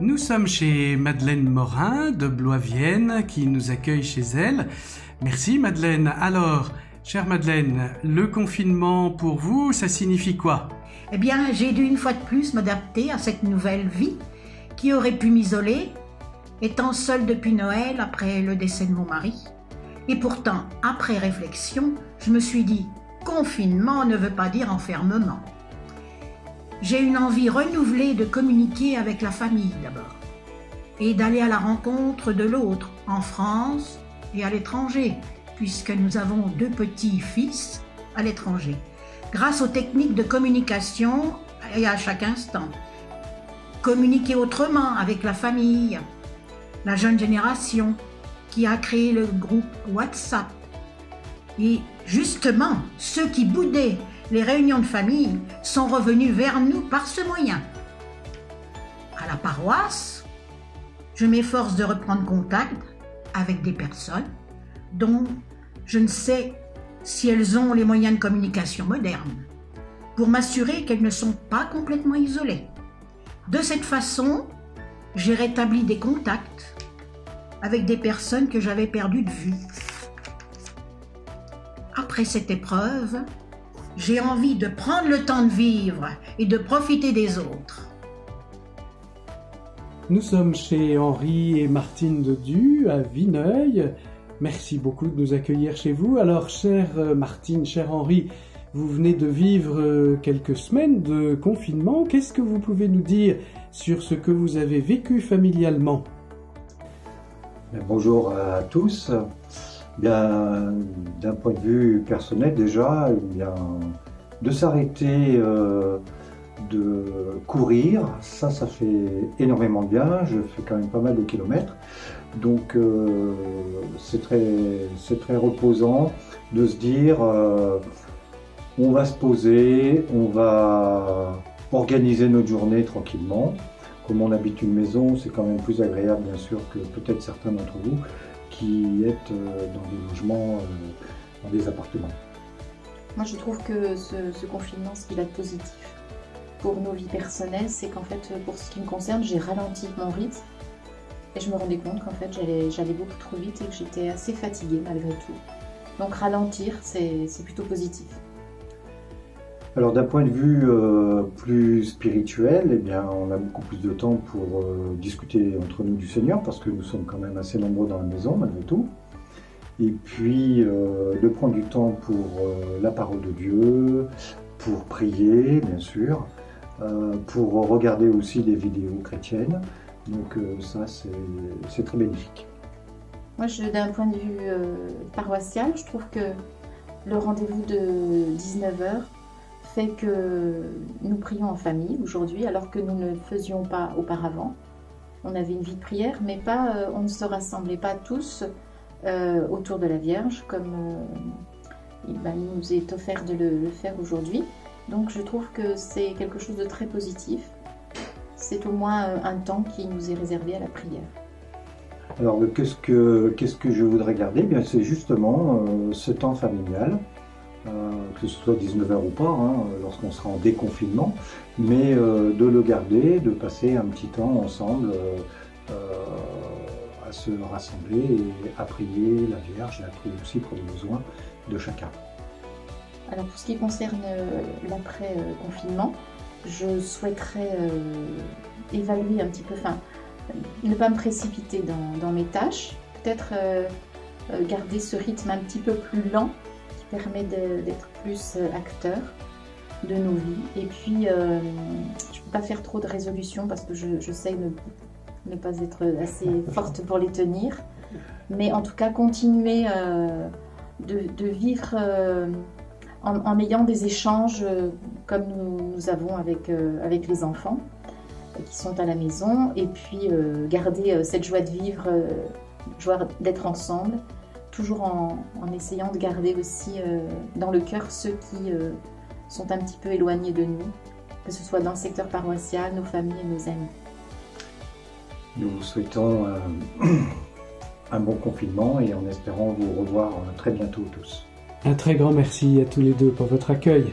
Nous sommes chez Madeleine Morin de Blois-Vienne qui nous accueille chez elle. Merci Madeleine. Alors, chère Madeleine, le confinement pour vous, ça signifie quoi? Eh bien, j'ai dû une fois de plus m'adapter à cette nouvelle vie qui aurait pu m'isoler, étant seule depuis Noël après le décès de mon mari. Et pourtant, après réflexion, je me suis dit « confinement ne veut pas dire enfermement ». J'ai une envie renouvelée de communiquer avec la famille d'abord et d'aller à la rencontre de l'autre en France et à l'étranger, puisque nous avons 2 petits-fils à l'étranger, grâce aux techniques de communication et à chaque instant. Communiquer autrement avec la famille, la jeune génération qui a créé le groupe WhatsApp. Et justement, ceux qui boudaient les réunions de famille sont revenus vers nous par ce moyen. À la paroisse, je m'efforce de reprendre contact avec des personnes dont je ne sais si elles ont les moyens de communication modernes, pour m'assurer qu'elles ne sont pas complètement isolées. De cette façon, j'ai rétabli des contacts avec des personnes que j'avais perdues de vue. Après cette épreuve, j'ai envie de prendre le temps de vivre et de profiter des autres. Nous sommes chez Henri et Martine de Du à Vineuil. Merci beaucoup de nous accueillir chez vous. Alors, chère Martine, cher Henri, vous venez de vivre quelques semaines de confinement. Qu'est-ce que vous pouvez nous dire sur ce que vous avez vécu familialement? Bonjour à tous. Bien, d'un point de vue personnel déjà, bien, de s'arrêter de courir, ça fait énormément de bien. Je fais quand même pas mal de kilomètres, donc c'est très reposant de se dire on va se poser, on va organiser notre journée tranquillement. Comme on habite une maison, c'est quand même plus agréable bien sûr que peut-être certains d'entre vous qui êtes dans des logements, dans des appartements. Moi je trouve que ce confinement, ce qu'il a de positif pour nos vies personnelles, c'est qu'en fait, pour ce qui me concerne, j'ai ralenti mon rythme et je me rendais compte qu'en fait j'allais beaucoup trop vite et que j'étais assez fatiguée malgré tout. Donc ralentir, c'est plutôt positif. Alors d'un point de vue plus spirituel, eh bien, on a beaucoup plus de temps pour discuter entre nous du Seigneur, parce que nous sommes quand même assez nombreux dans la maison malgré tout. Et puis de prendre du temps pour la parole de Dieu, pour prier bien sûr, pour regarder aussi des vidéos chrétiennes. Donc ça c'est très bénéfique. Moi d'un point de vue paroissial, je trouve que le rendez-vous de 19h fait que nous prions en famille aujourd'hui, alors que nous ne le faisions pas auparavant. On avait une vie de prière, mais on ne se rassemblait pas tous autour de la Vierge, comme il nous est offert de le faire aujourd'hui. Donc je trouve que c'est quelque chose de très positif. C'est au moins un temps qui nous est réservé à la prière. Alors qu'est-ce que je voudrais garder? Bien, c'est justement ce temps familial. Que ce soit 19h ou pas, lorsqu'on sera en déconfinement, mais de le garder, de passer un petit temps ensemble à se rassembler et à prier la Vierge et à prier aussi pour les besoins de chacun. Alors pour ce qui concerne l'après-confinement, je souhaiterais évaluer un petit peu, ne pas me précipiter dans mes tâches, peut-être garder ce rythme un petit peu plus lent, permet d'être plus acteur de nos vies. Et puis, je ne peux pas faire trop de résolutions parce que je sais ne pas être assez forte pour les tenir. Mais en tout cas, continuer de vivre en ayant des échanges comme nous avons avec les enfants qui sont à la maison. Et puis, garder cette joie de vivre, joie d'être ensemble. Toujours en essayant de garder aussi dans le cœur ceux qui sont un petit peu éloignés de nous, que ce soit dans le secteur paroissial, nos familles et nos amis. Nous vous souhaitons un bon confinement et en espérant vous revoir très bientôt tous. Un très grand merci à tous les deux pour votre accueil.